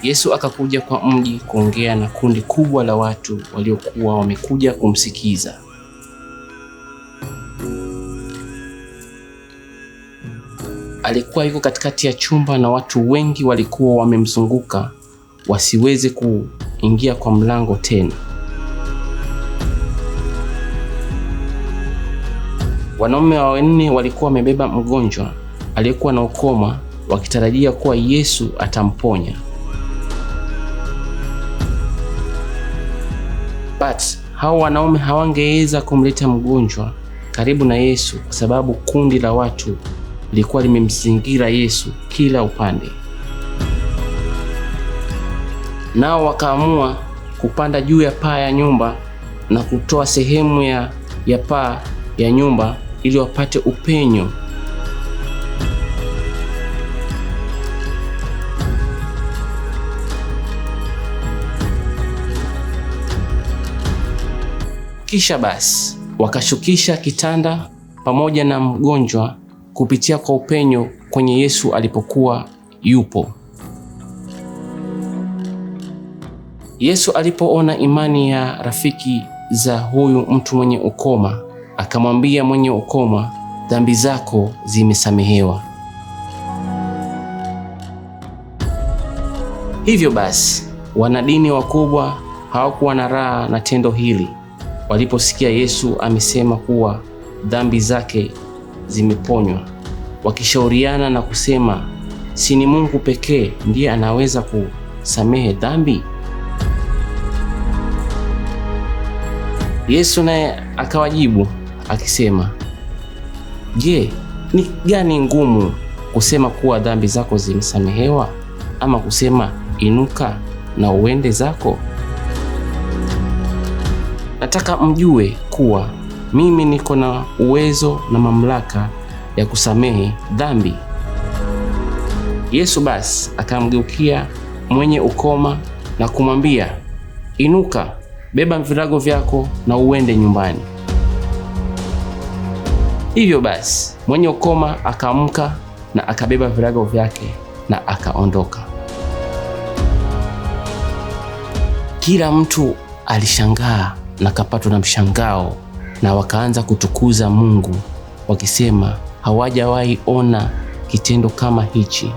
Yesu akakuja kwa mji kuongea na kundi kubwa la watu waliokuwa wamekuja kumsikiza. Alikuwa yuko katikati ya chumba na watu wengi walikuwa wamemzunguka wasiweze kuingia kwa mlango tena. Wanaume wanne walikuwa wamebeba mgonjwa aliyekuwa na ukoma wakitarajia kuwa Yesu atamponya. But hao wanaume hawangeweza kumleta mgonjwa karibu na Yesu kwa sababu kundi la watu lilikuwa limemzingira Yesu kila upande. Nao wakaamua kupanda juu ya paa ya nyumba na kutoa sehemu ya paa ya nyumba ili wapate upenyo. Kisha basi wakashukisha kitanda pamoja na mgonjwa kupitia kwa upenyo kwenye Yesu alipokuwa yupo. Yesu alipoona imani ya rafiki za huyu mtu mwenye ukoma, akamwambia mwenye ukoma, dhambi zako zimesamehewa. Hivyo basi, wanadini wakubwa hawakuwa na raha na tendo hili waliposikia Yesu amesema kuwa dhambi zake zimeponywa, wakishauriana na kusema, si ni Mungu pekee ndiye anaweza kusamehe dhambi? Yesu naye akawajibu akisema, je, ni gani ngumu, kusema kuwa dhambi zako zimesamehewa, ama kusema inuka na uende zako? Nataka mjue kuwa mimi niko na uwezo na mamlaka ya kusamehe dhambi. Yesu basi akamgeukia mwenye ukoma na kumwambia, inuka, beba virago vyako na uende nyumbani. Hivyo basi mwenye ukoma akaamka na akabeba virago vyake na akaondoka. Kila mtu alishangaa na kapatwa na mshangao, na wakaanza kutukuza Mungu wakisema hawajawahi ona kitendo kama hichi.